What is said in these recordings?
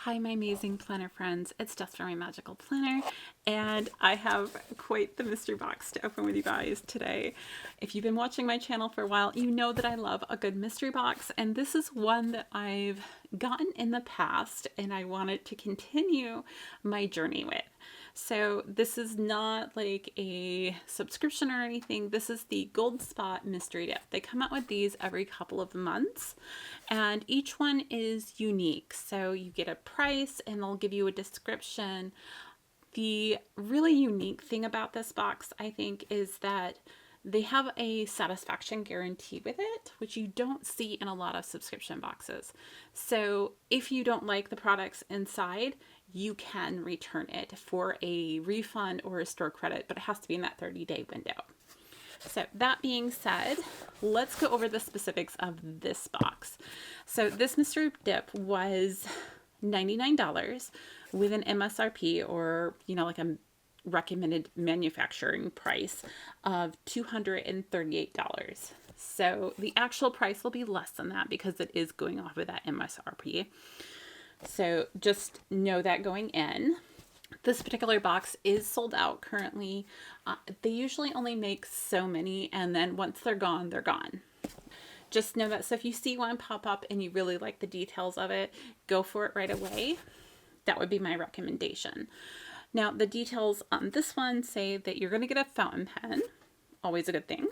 Hi, my amazing planner friends. It's Jess from My Magical Planner, and I have quite the mystery box to open with you guys today. If you've been watching my channel for a while, you know that I love a good mystery box, and this is one that I've gotten in the past, and I wanted to continue my journey with. So this is not like a subscription or anything. This is the Goldspot Mystery Dip. They come out with these every couple of months, and each one is unique. So you get a price and they'll give you a description. The really unique thing about this box, I think, is that they have a satisfaction guarantee with it, which you don't see in a lot of subscription boxes. So if you don't like the products inside, you can return it for a refund or a store credit, but it has to be in that 30-day window. So that being said, let's go over the specifics of this box. So this mystery dip was $99 with an MSRP, or like a recommended manufacturing price of $238. So the actual price will be less than that because it is going off of that MSRP. So just know that going in. This particular box is sold out currently. They usually only make so many, and then once they're gone, they're gone. Just know that. So if you see one pop up and you really like the details of it, go for it right away. That would be my recommendation. Now, the details on this one say that you're going to get a fountain pen, always a good thing,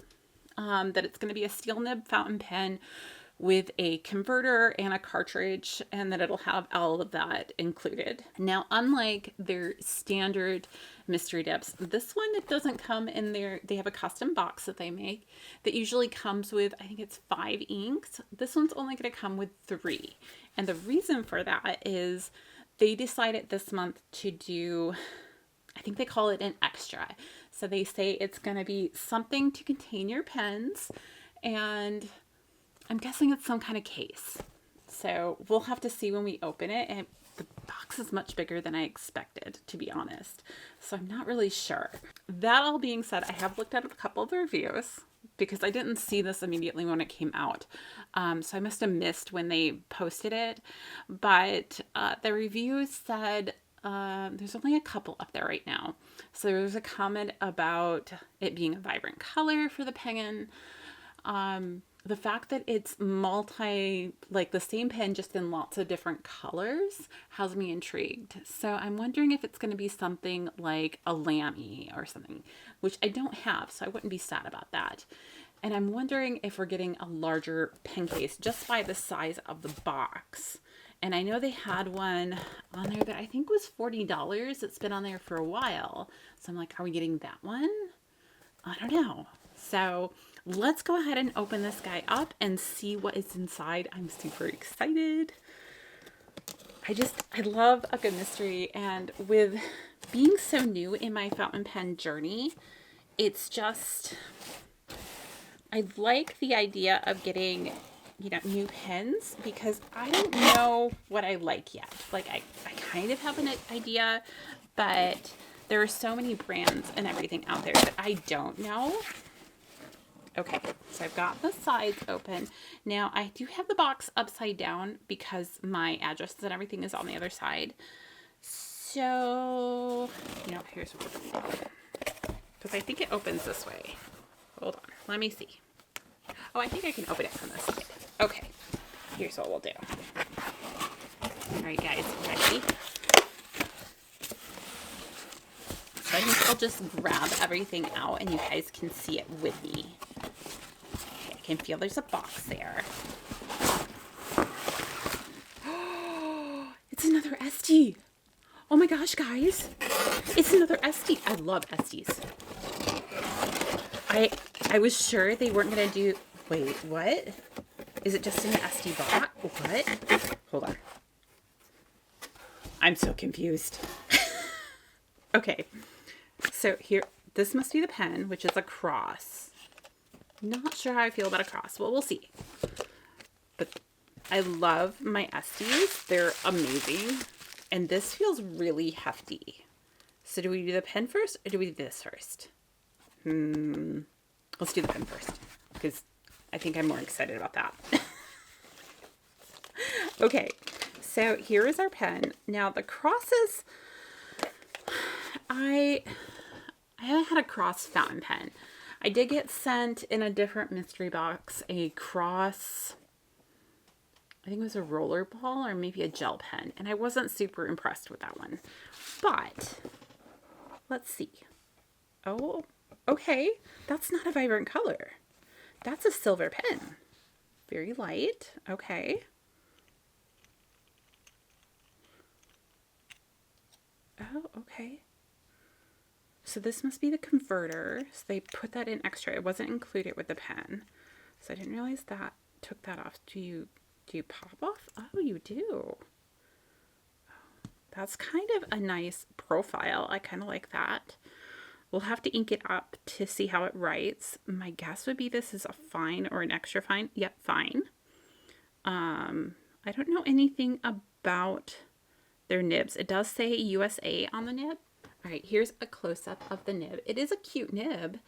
that it's going to be a steel nib fountain pen with a converter and a cartridge, and that it'll have all of that included. Now, unlike their standard mystery dips, this one, it doesn't come in there. They have a custom box that they make that usually comes with, I think it's 5 inks. This one's only going to come with 3. And the reason for that is they decided this month to do, I think they call it an extra. So they say it's going to be something to contain your pens, and I'm guessing it's some kind of case. So we'll have to see when we open it. And the box is much bigger than I expected, to be honest. So I'm not really sure. That all being said, I have looked at a couple of the reviews because I didn't see this immediately when it came out. So I must have missed when they posted it. But the reviews said there's only a couple up there right now. So there was a comment about it being a vibrant color for the pen. The fact that it's like the same pen, just in lots of different colors, has me intrigued. So I'm wondering if it's going to be something like a Lamy or something, which I don't have, so I wouldn't be sad about that. And I'm wondering if we're getting a larger pen case just by the size of the box. And I know they had one on there that I think was $40. It's been on there for a while. So I'm like, are we getting that one? I don't know. So let's go ahead and open this guy up and see what is inside. I'm super excited. I love a good mystery, and with being so new in my fountain pen journey, it's just, I like the idea of getting, new pens, because I don't know what I like yet. Like I kind of have an idea, but there are so many brands and everything out there that I don't know. Okay, so I've got the sides open. Now, I do have the box upside down because my address and everything is on the other side. So, here's what we're going to do. Because I think it opens this way. Hold on, let me see. Oh, I think I can open it from this side. Okay, here's what we'll do. All right, guys, ready? So I think I'll just grab everything out and you guys can see it with me. Okay, I can feel there's a box there. It's another Esty. Oh my gosh, guys. It's another Esty. I love Esties. I was sure they weren't going to do... Wait, what? Is it just an Esty box? What? Hold on. I'm so confused. Okay. So here, this must be the pen, which is a cross. Not sure how I feel about a cross. Well, we'll see. But I love my Esties. They're amazing. And this feels really hefty. So do we do the pen first, or do we do this first? Let's do the pen first, because I think I'm more excited about that. Okay, So here is our pen. Now the crosses, I haven't had a cross fountain pen. I did get sent in a different mystery box a cross, I think it was a roller ball or maybe a gel pen, and I wasn't super impressed with that one. But let's see. Oh, okay. That's not a vibrant color. That's a silver pen. Very light. Okay. Oh, okay. So this must be the converter. So they put that in extra. It wasn't included with the pen. So I didn't realize that. Took that off. Do you pop off? Oh, you do. That's kind of a nice profile. I kind of like that. We'll have to ink it up to see how it writes. My guess would be this is a fine or an extra fine. Yep, fine. I don't know anything about their nibs. It does say USA on the nib. All right, here's a close-up of the nib. It is a cute nib.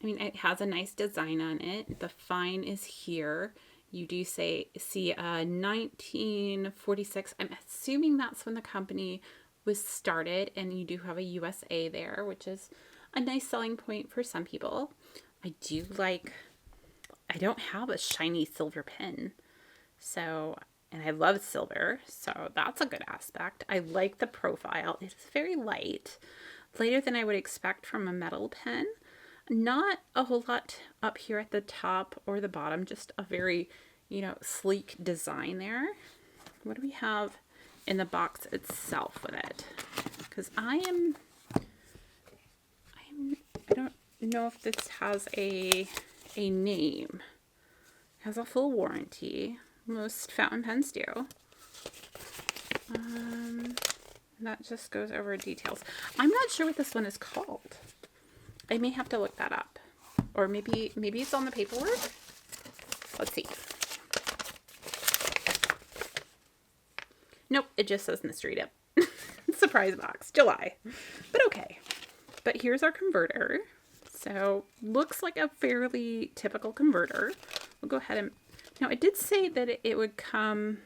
I mean, it has a nice design on it. The fine is here. You do see 1946. I'm assuming that's when the company was started, and you do have a USA there, which is a nice selling point for some people. I don't have a shiny silver pen, and I love silver, so that's a good aspect. I like the profile. It is very light, lighter than I would expect from a metal pen. Not a whole lot up here at the top or the bottom, just a very, sleek design there. What do we have in the box itself with it? Because I don't know if this has a name. It has a full warranty. Most fountain pens do. That just goes over details. I'm not sure what this one is called. I may have to look that up. Or maybe it's on the paperwork. Let's see. Nope, it just says Mystery Dip. Surprise box, July. But okay. But here's our converter. So looks like a fairly typical converter. We'll go ahead and... Now, it did say that it would come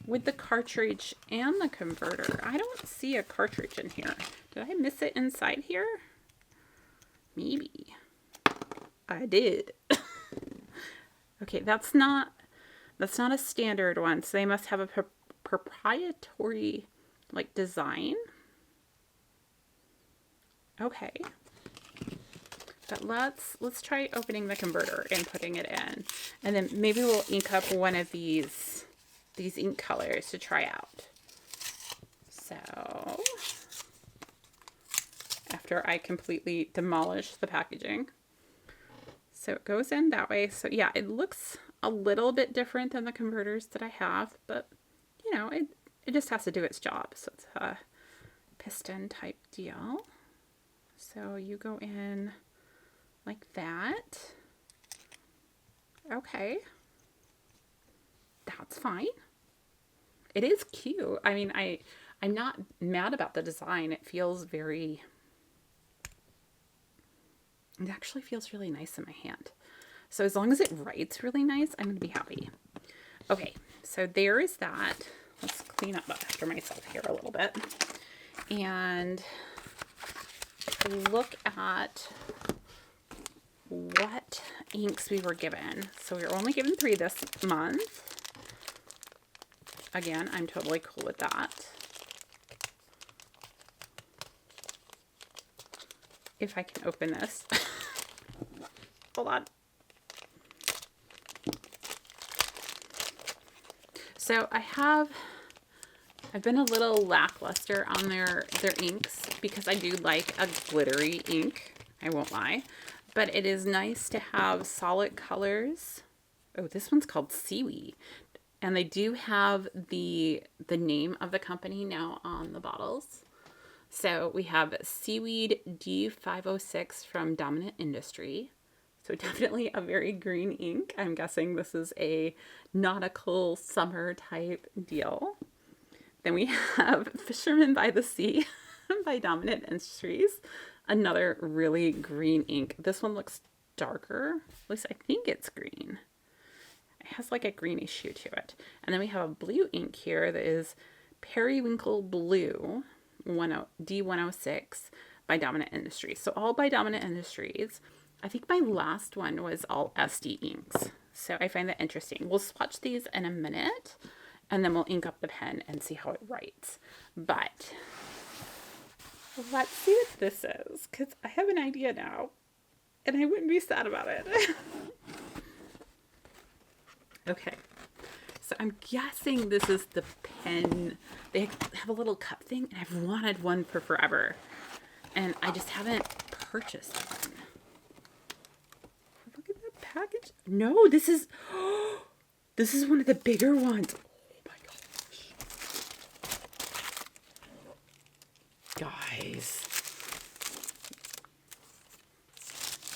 with the cartridge and the converter. I don't see a cartridge in here. Did I miss it inside here? Maybe. I did. Okay, that's not a standard one. So they must have a proprietary design. Okay. But let's try opening the converter and putting it in. And then maybe we'll ink up one of these ink colors to try out. So after I completely demolish the packaging. So it goes in that way. So yeah, it looks a little bit different than the converters that I have, but it just has to do its job. So it's a piston type deal. So you go in like that. Okay. That's fine. It is cute. I mean, I'm not mad about the design. It actually feels really nice in my hand. So as long as it writes really nice, I'm going to be happy. Okay, so there is that. Let's clean up after myself here a little bit. And look at what inks we were given. So we were only given 3 this month. Again, I'm totally cool with that. If I can open this. Hold on. So I've been a little lackluster on their inks because I do like a glittery ink. I won't lie. But it is nice to have solid colors. Oh, this one's called Seaweed. And they do have the name of the company now on the bottles. So we have Seaweed D506 from Dominant Industry. So definitely a very green ink. I'm guessing this is a nautical summer type deal. Then we have Fisherman by the Sea by Dominant Industries. Another really green ink. This one looks darker. At least I think it's green. It has like a greenish hue to it. And then we have a blue ink here that is Periwinkle Blue D106 by Dominant Industries. So all by Dominant Industries. I think my last one was all SD inks. So I find that interesting. We'll swatch these in a minute and then we'll ink up the pen and see how it writes. But let's see what this is, because I have an idea now and I wouldn't be sad about it. Okay, so I'm guessing this is the pen. They have a little cup thing and I've wanted one for forever and I just haven't purchased one. Look at that package. No, this is one of the bigger ones. Oh my gosh. Guys,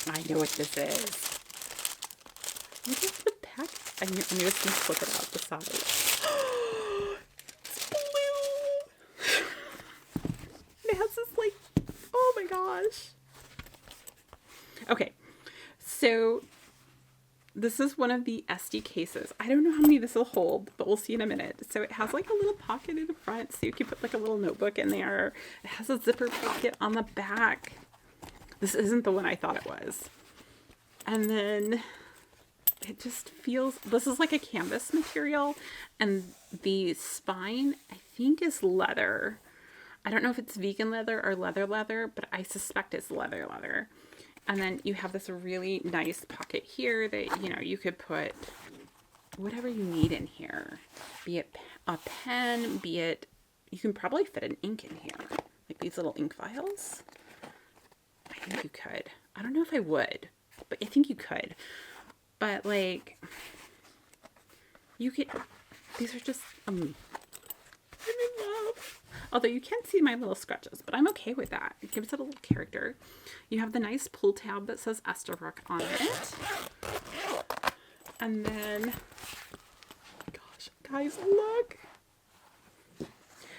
I know what this is. Look at the package. I'm just going to flip it out the side. It's blue. It has this like, oh my gosh. Okay, so this is one of the SD cases. I don't know how many this will hold, but we'll see in a minute. So it has like a little pocket in the front, so you can put like a little notebook in there. It has a zipper pocket on the back. This isn't the one I thought it was. And then it just feels, this is like a canvas material, and the spine I think is leather. I don't know if it's vegan leather or leather, but I suspect it's leather. And then you have this really nice pocket here that, you know, you could put whatever you need in here. Be it a pen, be it, you can probably fit an ink in here. Like these little ink vials. I think you could. I don't know if I would, but I think you could. But like, you could, these are just, I'm in love. Although you can't see my little scratches, but I'm okay with that. It gives it a little character. You have the nice pull tab that says Esterbrook on it. And then, oh gosh, guys, look.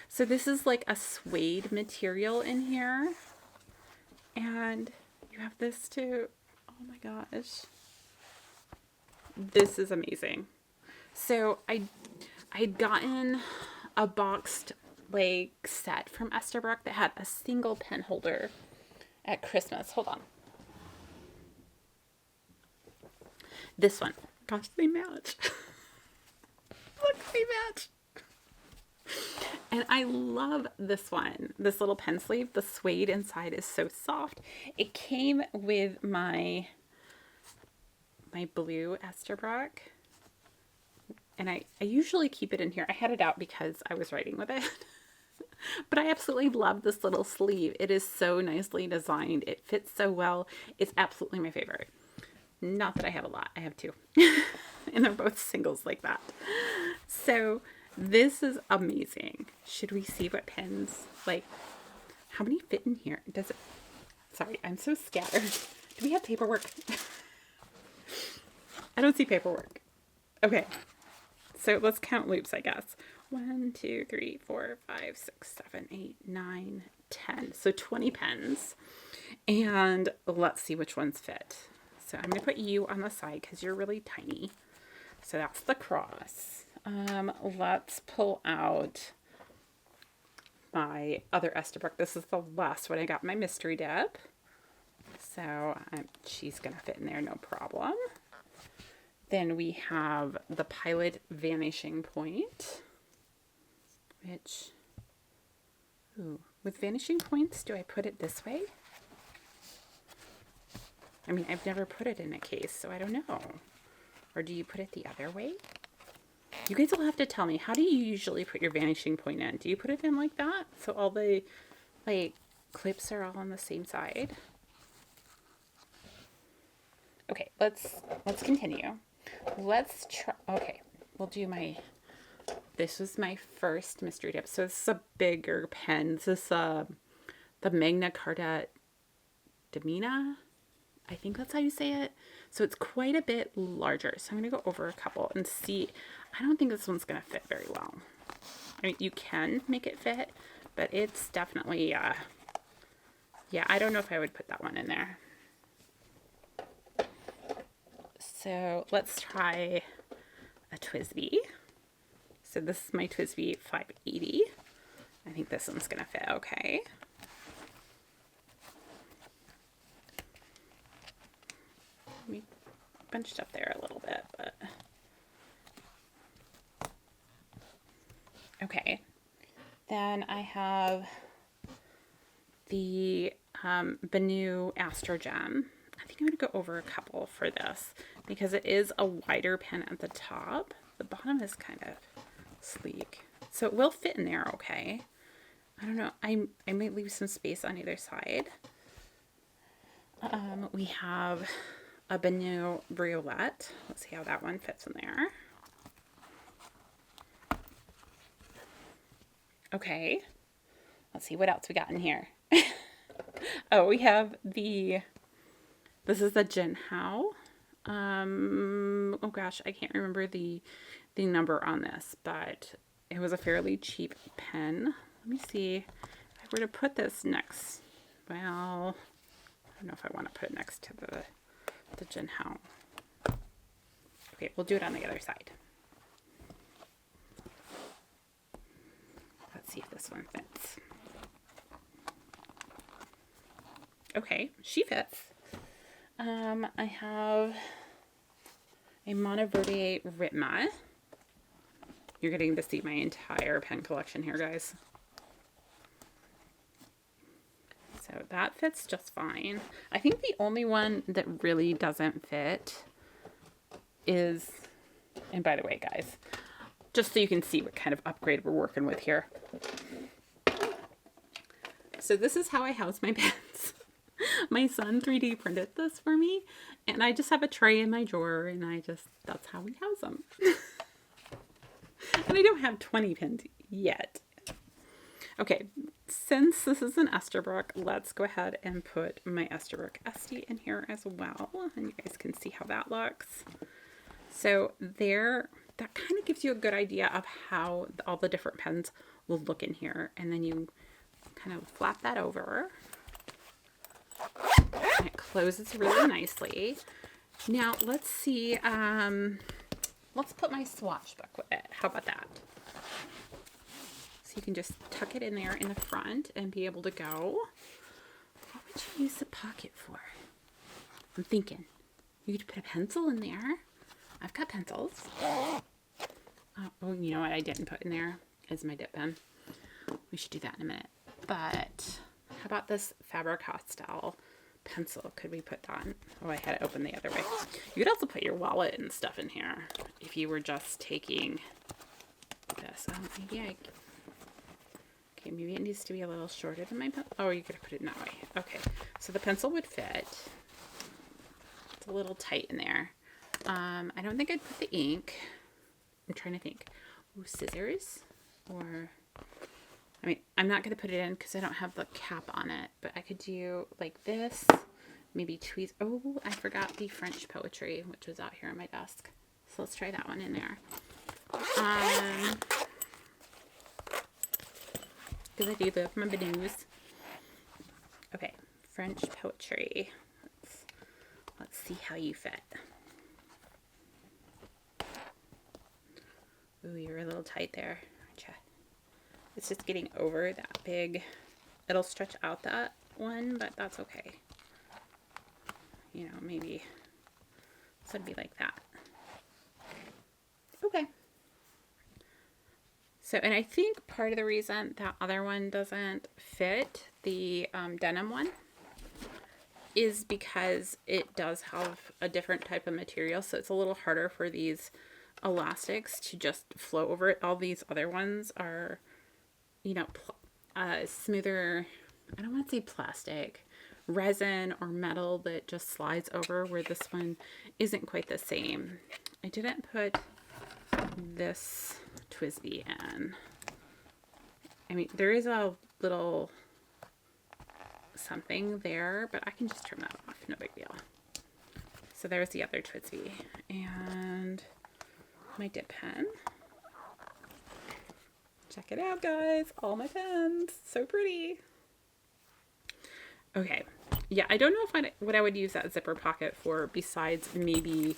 So this is like a suede material in here. And you have this too. Oh my gosh. This is amazing. So I'd gotten a boxed like set from Esterbrook that had a single pen holder at Christmas. Hold on. This one. Gosh, they match. Look, they match. And I love this one. This little pen sleeve. The suede inside is so soft. It came with my blue Esterbrook. And I usually keep it in here. I had it out because I was writing with it. But I absolutely love this little sleeve. It is so nicely designed. It fits so well. It's absolutely my favorite. Not that I have a lot. I have two. And they're both singles like that. So this is amazing. Should we see what pens, like, how many fit in here? Does it, sorry, I'm so scattered. Do we have paperwork? I don't see paperwork. Okay. So let's count loops, I guess. 1, 2, 3, 4, 5, 6, 7, 8, 9, 10. So 20 pens. And let's see which ones fit. So I'm going to put you on the side because you're really tiny. So that's the cross. Let's pull out my other Esterbrook. This is the last one I got, my Mystery Dip. So she's going to fit in there, no problem. Then we have the Pilot Vanishing Point, which, ooh, with vanishing points, do I put it this way? I mean, I've never put it in a case, so I don't know. Or do you put it the other way? You guys will have to tell me, how do you usually put your vanishing point in? Do you put it in like that? So all the, like, clips are all on the same side? Okay, let's continue. Let's try, okay, we'll do my, this was my first Mystery Dip. So this is a bigger pen. This is the Magna Carta Domina. I think that's how you say it. So it's quite a bit larger. So I'm going to go over a couple and see. I don't think this one's going to fit very well. I mean, you can make it fit, but it's definitely, yeah, I don't know if I would put that one in there. So let's try a TWSBI. So this is my TWSBI 580. I think this one's going to fit okay. We bunched up there a little bit, but okay. Then I have the Benu Astrogen. I think I'm going to go over a couple for this because it is a wider pen at the top. The bottom is kind of sleek. So it will fit in there okay. I don't know. I might leave some space on either side. We have a Benu Briolette. Let's see how that one fits in there. Okay. Let's see what else we got in here. Oh, we have this is the Jinhao. Oh gosh, I can't remember the number on this, but it was a fairly cheap pen. Let me see if I were to put this next. Well, I don't know if I want to put it next to the Jinhao. Okay, we'll do it on the other side. Let's see if this one fits. Okay, she fits. I have a Monteverde Ritma. You're getting to see my entire pen collection here, guys. So that fits just fine. I think the only one that really doesn't fit is, and by the way, guys, just so you can see what kind of upgrade we're working with here. So this is how I house my pens. My son 3D printed this for me, and I just have a tray in my drawer, and that's how we house them. And I don't have 20 pens yet. Okay, since this is an Esterbrook, let's go ahead and put my Esterbrook Esty in here as well, and you guys can see how that looks. So there, that kind of gives you a good idea of how all the different pens will look in here, and then you kind of flap that over. And it closes really nicely. Now let's see, let's put my swatch book with it. How about that? So you can just tuck it in there in the front and be able to go. What would you use the pocket for? I'm thinking you could put a pencil in there. I've got pencils. Oh, you know what I didn't put in there is my dip pen. We should do that in a minute. But how about this Faber-Castell pencil? Could we put that in? Oh, I had it open the other way. You could also put your wallet and stuff in here if you were just taking this. Okay, maybe it needs to be a little shorter than my pencil. Oh, you could put it in that way. Okay, so the pencil would fit. It's a little tight in there. I don't think I'd put the ink. I'm trying to think. Ooh, scissors? Or, I mean, I'm not going to put it in because I don't have the cap on it, but I could do like this, maybe tweeze. Oh, I forgot the French poetry, which was out here on my desk. So let's try that one in there. Because I do love my Benus. Okay, French poetry. Let's see how you fit. Ooh, you're a little tight there, aren't you? It's just getting over that big. It'll stretch out that one, but that's okay. You know, maybe so it'd be like that. Okay. So, and I think part of the reason that other one doesn't fit, the denim one, is because it does have a different type of material. So it's a little harder for these elastics to just flow over it. All these other ones are, you know, smoother, I don't want to say plastic, resin or metal that just slides over, where this one isn't quite the same. I didn't put this TWSBI in. I mean, there is a little something there, but I can just turn that off, no big deal. So there's the other TWSBI and my dip pen. Check it out, guys, all my pens, so pretty. Okay, yeah, I don't know if what I would use that zipper pocket for, besides maybe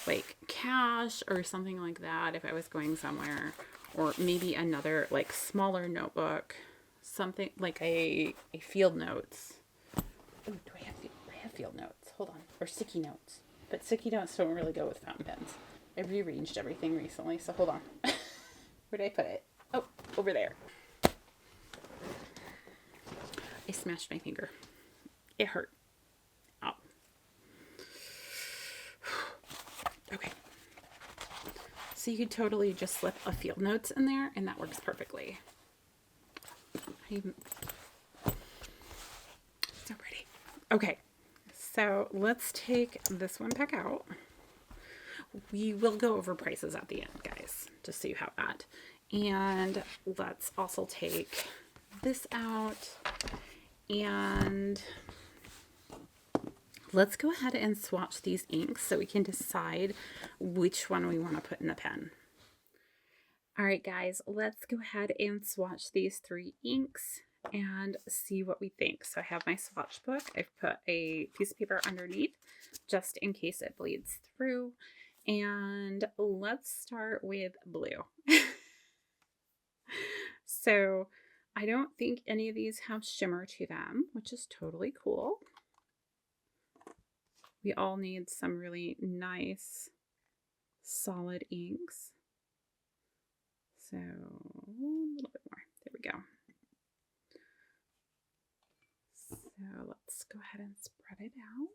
like cash or something like that if I was going somewhere, or maybe another like smaller notebook, something like a field notes. Oh, I have field notes? Hold on. Or sticky notes. But sticky notes don't really go with fountain pens. I rearranged everything recently, so hold on. Where did I put it? Oh, over there. I smashed my finger. It hurt. Oh. Okay. So you could totally just slip a field notes in there, and that works perfectly. So pretty. Okay. So let's take this one back out. We will go over prices at the end, guys, just so you have that. And let's also take this out, and let's go ahead and swatch these inks so we can decide which one we want to put in the pen. All right, guys, let's go ahead and swatch these 3 inks and see what we think. So I have my swatch book. I've put a piece of paper underneath just in case it bleeds through. And let's start with blue. So I don't think any of these have shimmer to them, which is totally cool. We all need some really nice solid inks. So a little bit more. There we go. So let's go ahead and spread it out.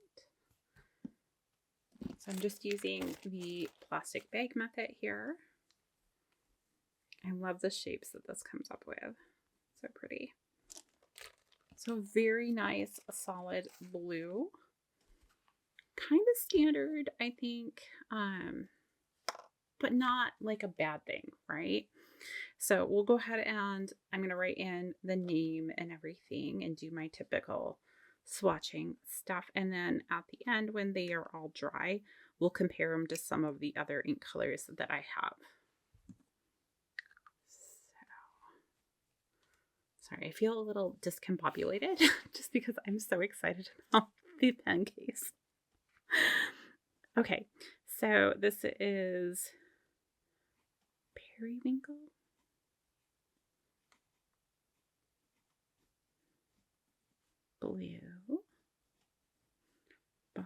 So I'm just using the plastic bag method here. I love the shapes that this comes up with. So pretty. So very nice, solid blue. Kind of standard, I think, but not like a bad thing, right? So we'll go ahead and I'm going to write in the name and everything and do my typical swatching stuff. And then at the end, when they are all dry, we'll compare them to some of the other ink colors that I have. Sorry, I feel a little discombobulated just because I'm so excited about the pen case. Okay, so this is Periwinkle. Blue by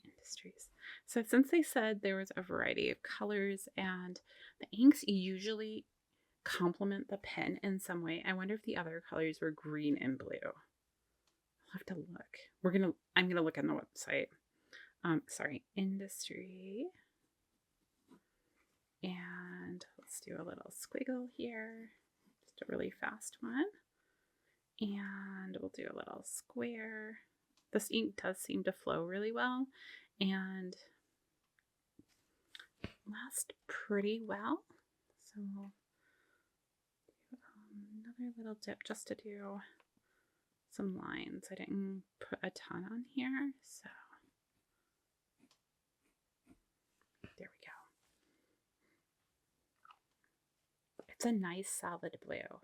Industries. So since they said there was a variety of colors and the inks usually complement the pen in some way, I wonder if the other colors were green and blue. I'll have to look. I'm gonna look on the website. Sorry, Industry. And let's do a little squiggle here. Just a really fast one. And we'll do a little square. This ink does seem to flow really well and last pretty well. So we'll do another little dip just to do some lines. I didn't put a ton on here, so there we go. It's a nice solid blue.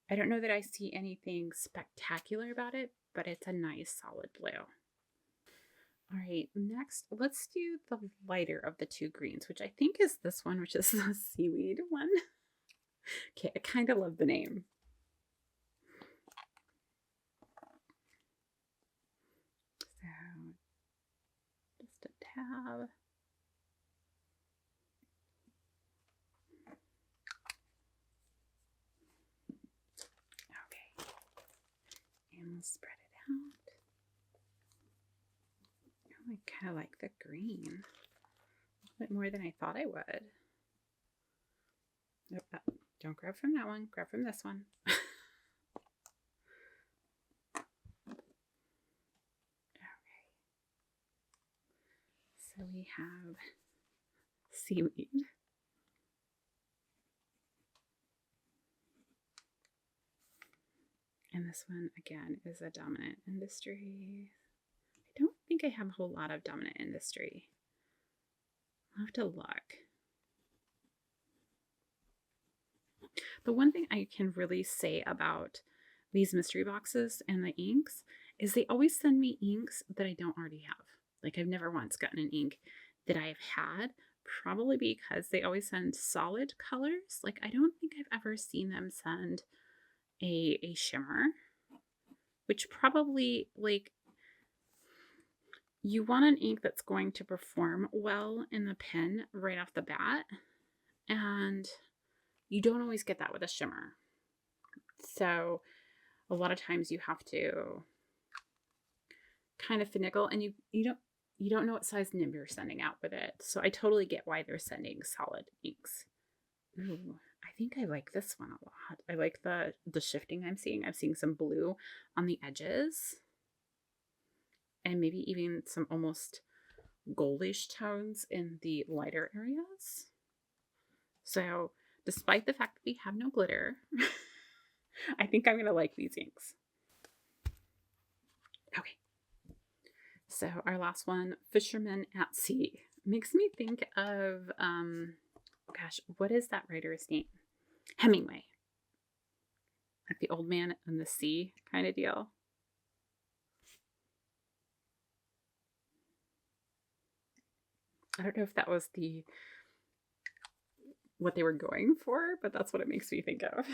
I don't know that I see anything spectacular about it, but it's a nice solid blue. All right, next, let's do the lighter of the 2 greens, which I think is this one, which is the seaweed one. Okay, I kind of love the name. So, just a tab. Okay, and we'll spread it out. I kind of like the green a little bit more than I thought I would. Oh, don't grab from that one, grab from this one. Okay. So we have seaweed. And this one, again, is a Dominant Industry. I don't think I have a whole lot of Dominant Industry. I'll have to look. The one thing I can really say about these mystery boxes and the inks is they always send me inks that I don't already have. Like I've never once gotten an ink that I've had, probably because they always send solid colors. Like I don't think I've ever seen them send a shimmer, which probably like you want an ink that's going to perform well in the pen right off the bat. And you don't always get that with a shimmer. So a lot of times you have to kind of finagle, and you don't know what size nib you're sending out with it. So I totally get why they're sending solid inks. Ooh, I think I like this one a lot. I like the shifting I'm seeing. I'm seeing some blue on the edges and maybe even some almost goldish tones in the lighter areas. So despite the fact that we have no glitter, I think I'm going to like these inks. Okay. So our last one, Fisherman at Sea. Makes me think of, gosh, what is that writer's name? Hemingway. Like the old man in the sea kind of deal. I don't know if that was what they were going for, but that's what it makes me think of.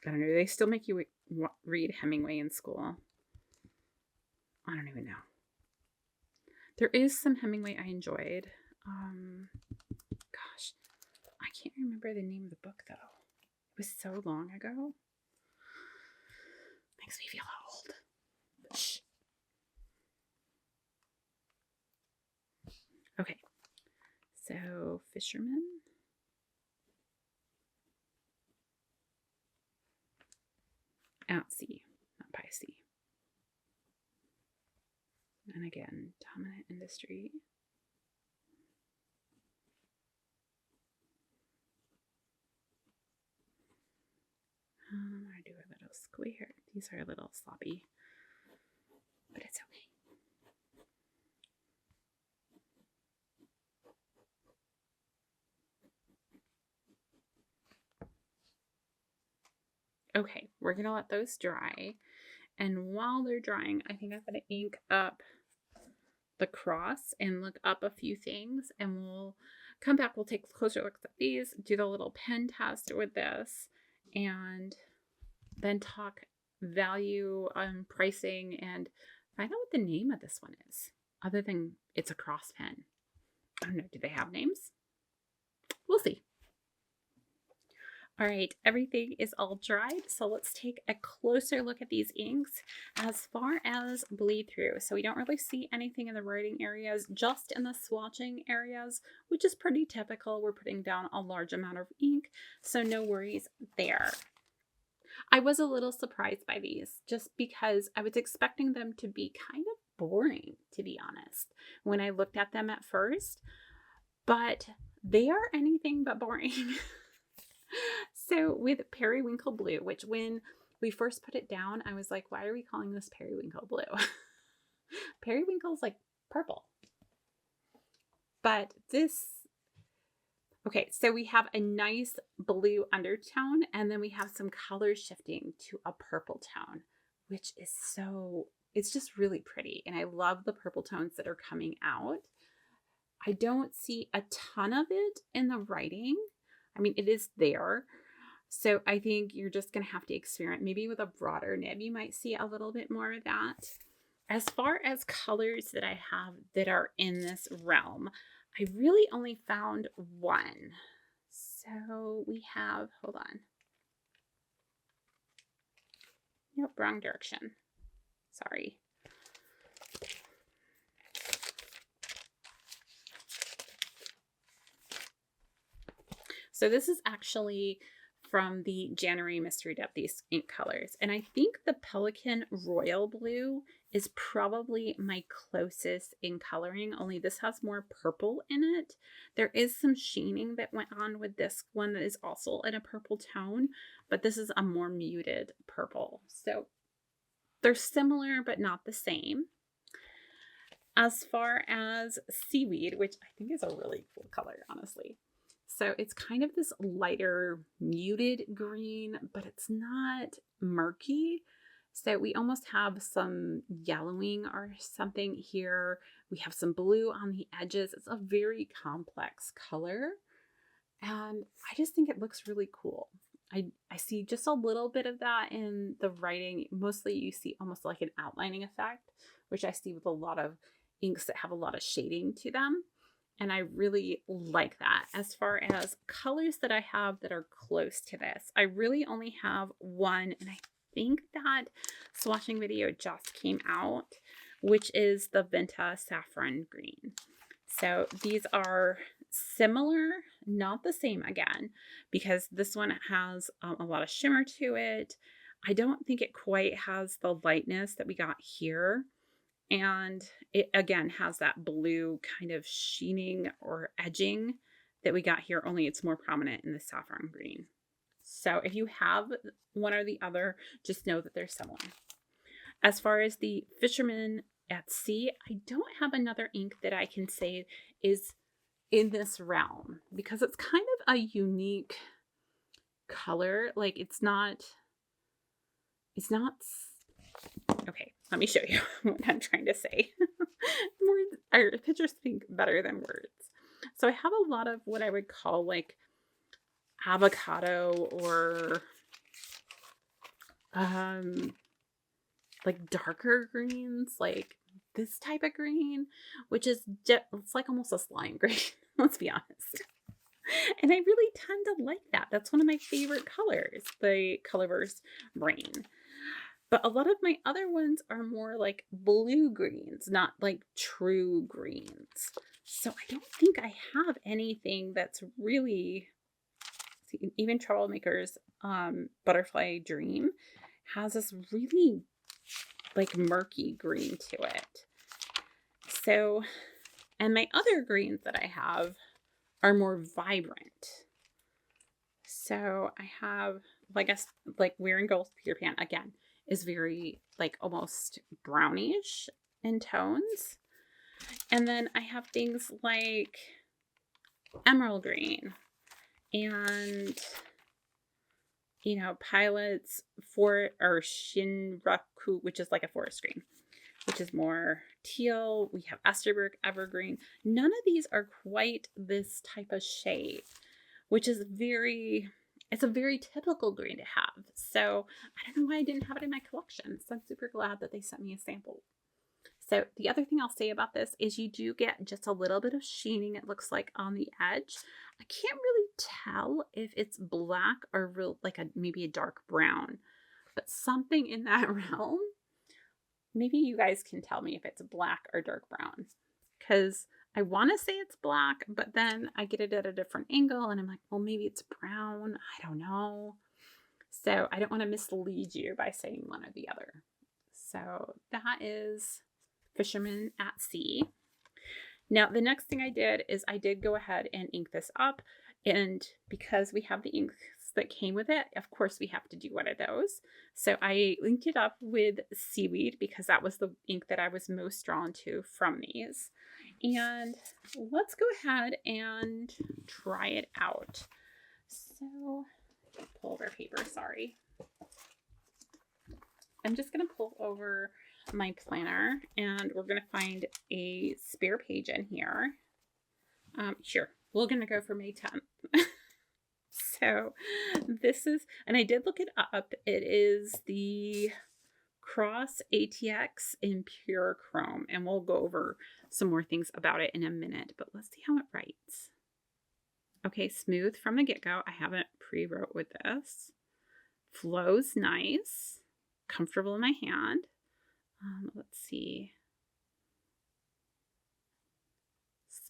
I don't know. They still make you read Hemingway in school. I don't even know. There is some Hemingway I enjoyed. Gosh, I can't remember the name of the book though. It was so long ago. Makes me feel old. Shh. Okay. So, Fisherman. At sea, not by sea. And again, dominant industry. I do a little square. These are a little sloppy, but it's okay. Okay, we're going to let those dry. And while they're drying, I think I'm going to ink up the cross and look up a few things. And we'll come back. We'll take closer looks at these, do the little pen test with this, and then talk value on pricing and find out what the name of this one is, other than it's a cross pen. I don't know. Do they have names? We'll see. All right, everything is all dried, so let's take a closer look at these inks as far as bleed through. So we don't really see anything in the writing areas, just in the swatching areas, which is pretty typical. We're putting down a large amount of ink, so no worries there. I was a little surprised by these just because I was expecting them to be kind of boring, to be honest, when I looked at them at first, but they are anything but boring. So with Periwinkle Blue, which when we first put it down, I was like, why are we calling this Periwinkle Blue? Periwinkle's like purple. But this, okay, so we have a nice blue undertone, and then we have some color shifting to a purple tone, which is it's just really pretty. And I love the purple tones that are coming out. I don't see a ton of it in the writing. I mean, it is there. So I think you're just going to have to experiment. Maybe with a broader nib, you might see a little bit more of that. As far as colors that I have that are in this realm, I really only found one. So we have, hold on. Nope, wrong direction. Sorry. So this is actually from the January Mystery Dip, these ink colors. And I think the Pelican Royal Blue is probably my closest in coloring, only this has more purple in it. There is some sheening that went on with this one that is also in a purple tone, but this is a more muted purple. So they're similar, but not the same. As far as Seaweed, which I think is a really cool color, honestly. So it's kind of this lighter muted green, but it's not murky. So we almost have some yellowing or something here. We have some blue on the edges. It's a very complex color. And I just think it looks really cool. I see just a little bit of that in the writing. Mostly you see almost like an outlining effect, which I see with a lot of inks that have a lot of shading to them. And I really like that. As far as colors that I have that are close to this, I really only have one, and I think that swatching video just came out, which is the Venta Saffron Green. So these are similar, not the same again, because this one has a lot of shimmer to it. I don't think it quite has the lightness that we got here. And it again has that blue kind of sheening or edging that we got here, only it's more prominent in the saffron green. So if you have one or the other, just know that they're similar. As far as the Fisherman at Sea, I don't have another ink that I can say is in this realm because it's kind of a unique color. Like it's not, okay, let me show you what I'm trying to say. Words or pictures speak better than words. So I have a lot of what I would call like avocado or like darker greens, like this type of green, which is it's like almost a slime green, let's be honest. And I really tend to like that. That's one of my favorite colors, the Colorverse Rain. But a lot of my other ones are more like blue greens, not like true greens. So I don't think I have anything that's really, see, even Troublemakers Butterfly Dream has this really like murky green to it. So, and my other greens that I have are more vibrant. So I have, I guess, like Wearing Gold Peter Pan again is very like almost brownish in tones. And then I have things like emerald green and, you know, Pilot's or Shinraku, which is like a forest green, which is more teal. We have Esterbrook Evergreen. None of these are quite this type of shade, which is it's a very typical green to have. So I don't know why I didn't have it in my collection. So I'm super glad that they sent me a sample. So the other thing I'll say about this is you do get just a little bit of sheening, it looks like, on the edge. I can't really tell if it's black or maybe a dark brown, but something in that realm. Maybe you guys can tell me if it's black or dark brown, because I want to say it's black, but then I get it at a different angle and I'm like, well, maybe it's brown. I don't know. So I don't want to mislead you by saying one or the other. So that is Fisherman at Sea. Now, the next thing I did is I did go ahead and ink this up. And because we have the inks that came with it, of course, we have to do one of those. So I inked it up with Seaweed because that was the ink that I was most drawn to from these. And let's go ahead and try it out. So, pull over paper, sorry. I'm just going to pull over my planner and we're going to find a spare page in here. Sure, we're going to go for May 10th. So this is, and I did look it up, it is the Cross ATX in Pure Chrome, and we'll go over some more things about it in a minute, but let's see how it writes. Okay, smooth from the get-go. I haven't pre-wrote with this. Flows nice, comfortable in my hand. Let's see.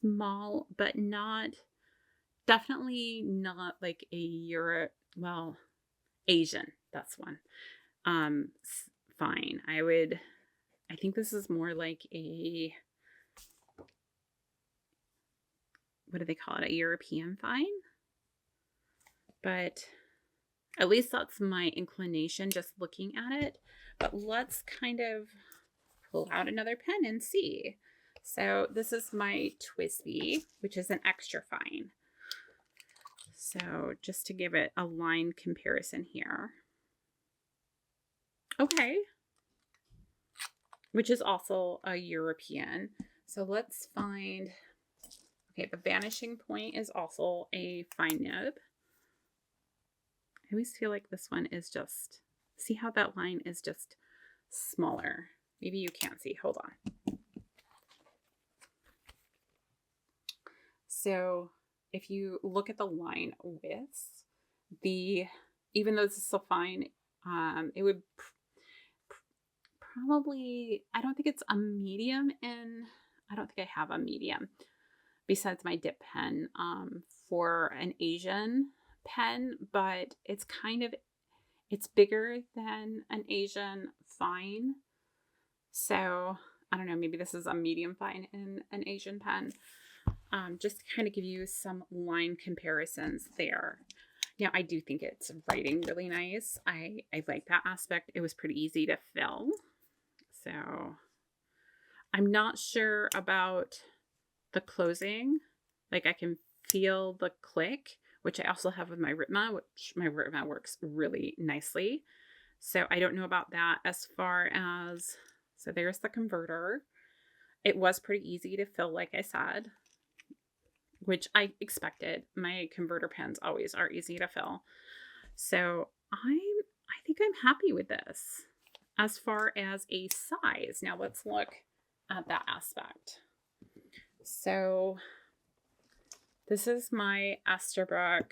Small, but not, definitely not like a Asian. That's one. Fine. I think this is more like a, what do they call it? A European fine? But at least that's my inclination just looking at it. But let's kind of pull out another pen and see. So this is my Twisby, which is an extra fine. So just to give it a line comparison here. Okay. Which is also a European. So let's find, okay, the Vanishing Point is also a fine nib. I always feel like this one is just, see how that line is just smaller. Maybe you can't see, hold on. So if you look at the line widths, even though this is so fine, it would probably, I don't think it's a medium I don't think I have a medium besides my dip pen for an Asian pen, but it's it's bigger than an Asian fine. So I don't know, maybe this is a medium fine in an Asian pen. Just to kind of give you some line comparisons there. Now, I do think it's writing really nice. I like that aspect. It was pretty easy to fill. So I'm not sure about the closing. Like I can feel the click, which I also have with my Ritma, which my Ritma works really nicely. So I don't know about that as far as, so there's the converter. It was pretty easy to fill, like I said, which I expected. My converter pens always are easy to fill. So I think I'm happy with this as far as a size. Now let's look at that aspect. So this is my Esterbrook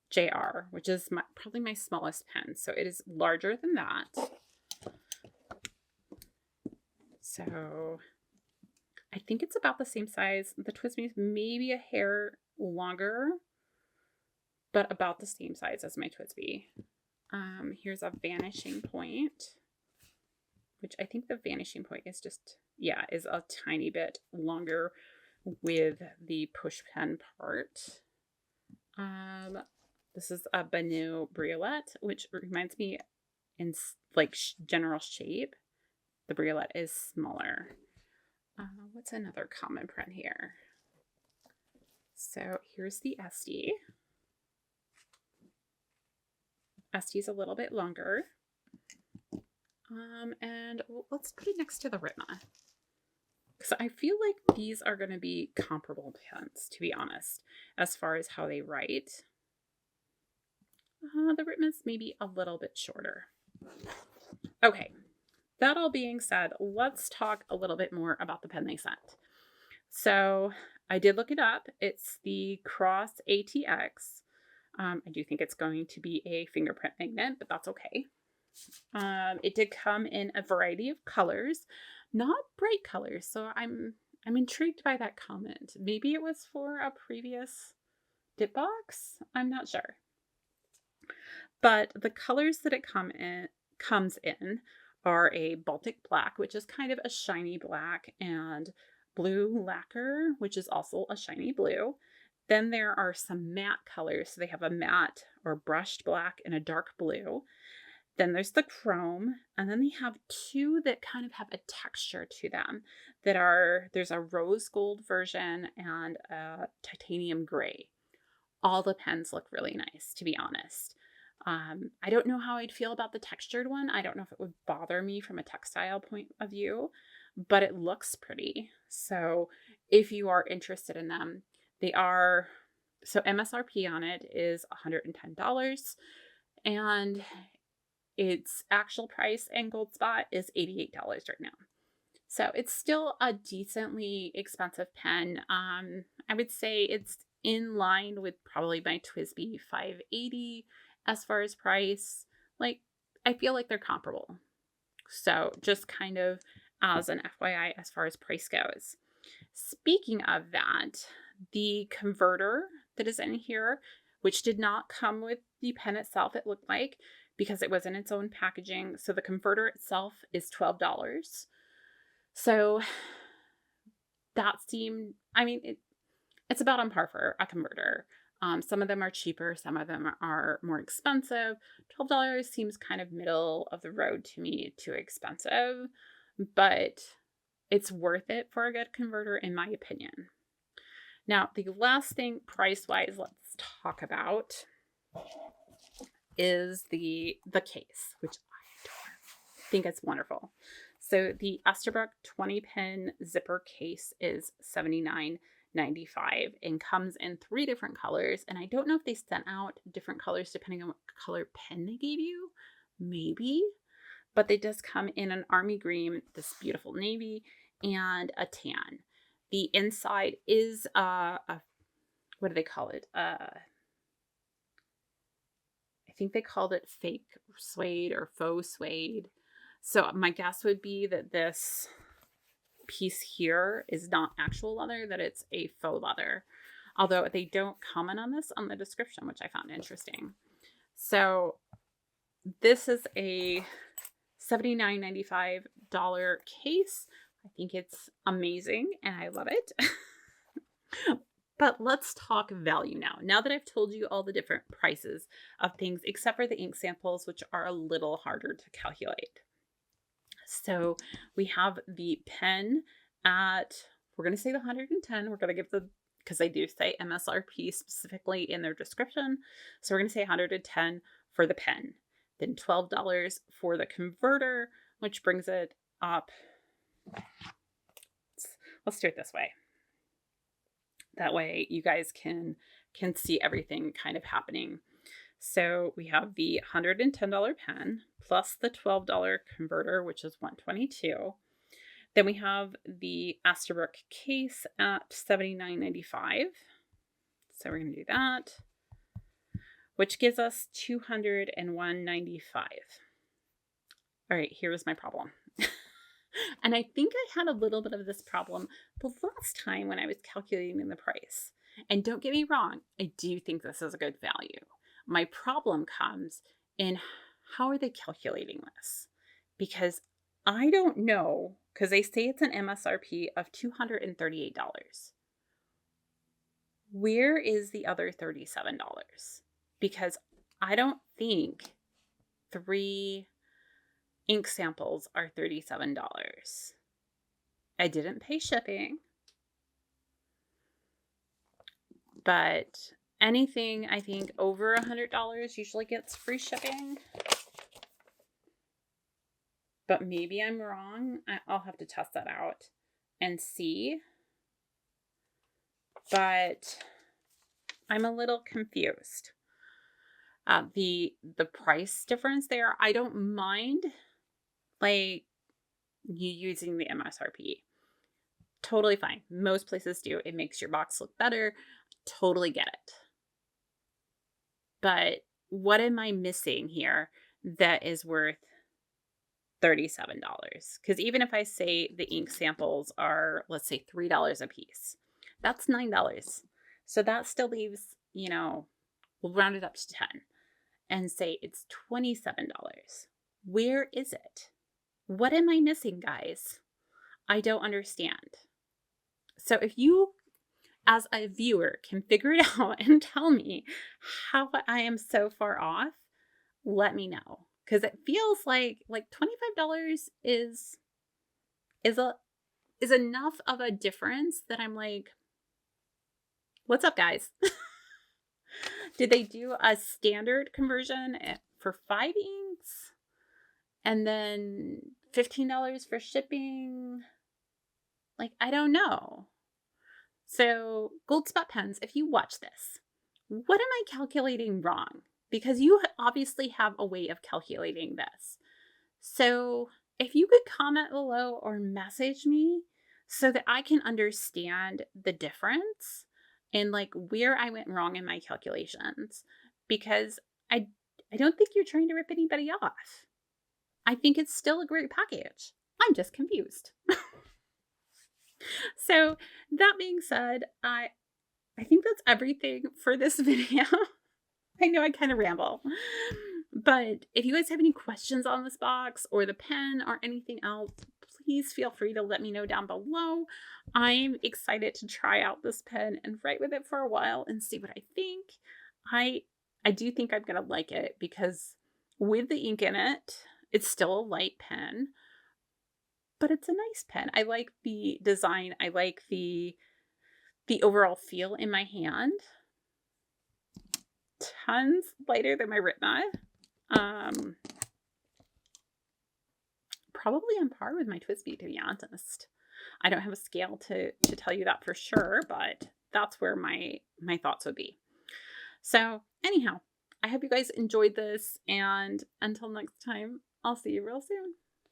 JR, which is probably my smallest pen. So it is larger than that. So I think it's about the same size. The TWSBI is maybe a hair longer, but about the same size as my TWSBI. Here's a Vanishing Point, which I think the Vanishing Point is just, yeah, is a tiny bit longer with the push pen part. This is a Banu Briolette, which reminds me in like general shape. The Briolette is smaller. What's another common print here? So here's the Esty. Esty's a little bit longer. And let's put it next to the Ritma. Because I feel like these are going to be comparable pens, to be honest, as far as how they write. The Ritma's maybe a little bit shorter. Okay, that all being said, let's talk a little bit more about the pen they sent. So I did look it up. It's the Cross ATX. I do think it's going to be a fingerprint magnet, but that's okay. It did come in a variety of colors, not bright colors. So I'm intrigued by that comment. Maybe it was for a previous dip box. I'm not sure. But the colors that it comes in are a Baltic black, which is kind of a shiny black, and blue lacquer, which is also a shiny blue. Then there are some matte colors. So they have a matte or brushed black and a dark blue. Then there's the chrome, and then they have two that kind of have a texture to them there's a rose gold version and a titanium gray. All the pens look really nice, to be honest. I don't know how I'd feel about the textured one. I don't know if it would bother me from a textile point of view, but it looks pretty. So if you are interested in them, so MSRP on it is $110, and its actual price in Goldspot is $88 right now. So it's still a decently expensive pen. I would say it's in line with probably my TWSBI 580 as far as price. Like, I feel like they're comparable. So just kind of as an FYI as far as price goes. Speaking of that, the converter that is in here, which did not come with the pen itself, it looked like, because it was in its own packaging. So the converter itself is $12. So that seemed, it's about on par for a converter. Some of them are cheaper, some of them are more expensive. $12 seems kind of middle of the road to me, too expensive, but it's worth it for a good converter, in my opinion. Now, the last thing price-wise, let's talk about is the case, which I adore. I think it's wonderful. So the Esterbrook 20 pin zipper case is $79.95 and comes in 3 different colors. And I don't know if they sent out different colors depending on what color pen they gave you. Maybe. But they does come in an army green, this beautiful navy, and a tan. The inside is what do they call it? I think they called it fake suede or faux suede. So my guess would be that this piece here is not actual leather, that it's a faux leather. Although they don't comment on this on the description, which I found interesting. So this is a $79.95 case. I think it's amazing and I love it. But let's talk value now. Now that I've told you all the different prices of things, except for the ink samples, which are a little harder to calculate. So we have the pen at, we're going to say the 110. We're going to give the, because they do say MSRP specifically in their description. So we're going to say 110 for the pen. Then $12 for the converter, which brings it up. Let's do it this way. That way you guys can see everything kind of happening. So we have the $110 pen plus the $12 converter, which is $122. Then we have the Esterbrook case at $79.95. So we're going to do that, which gives us $201.95. All right, here's my problem. And I think I had a little bit of this problem the last time when I was calculating the price. And don't get me wrong, I do think this is a good value. My problem comes in how are they calculating this? Because I don't know, because they say it's an MSRP of $238. Where is the other $37? Because I don't think 3 ink samples are $37. I didn't pay shipping, but anything I think over $100 usually gets free shipping. But maybe I'm wrong. I'll have to test that out and see. But I'm a little confused. The price difference there, I don't mind like you using the MSRP. Totally fine. Most places do. It makes your box look better. Totally get it. But what am I missing here that is worth $37? Because even if I say the ink samples are, let's say $3 a piece, that's $9. So that still leaves, we'll round it up to 10 and say it's $27. Where is it? What am I missing, guys? I don't understand. So if you, as a viewer, can figure it out and tell me how I am so far off, let me know. Because it feels like $25 is enough of a difference that I'm like, what's up, guys? Did they do a standard conversion for 5 inks? And then $15 for shipping? Like, I don't know. So, Goldspot pens, if you watch this, what am I calculating wrong? Because you obviously have a way of calculating this. So, if you could comment below or message me so that I can understand the difference and like where I went wrong in my calculations, because I don't think you're trying to rip anybody off. I think it's still a great package. I'm just confused. So that being said, I think that's everything for this video. I know I kind of ramble, but if you guys have any questions on this box or the pen or anything else, please feel free to let me know down below. I'm excited to try out this pen and write with it for a while and see what I think. I do think I'm going to like it because with the ink in it, it's still a light pen, but it's a nice pen. I like the design. I like the overall feel in my hand. tons lighter than my Ritma. Probably on par with my Twisby, to be honest. I don't have a scale to tell you that for sure, but that's where my thoughts would be. So anyhow, I hope you guys enjoyed this, and until next time, I'll see you real soon.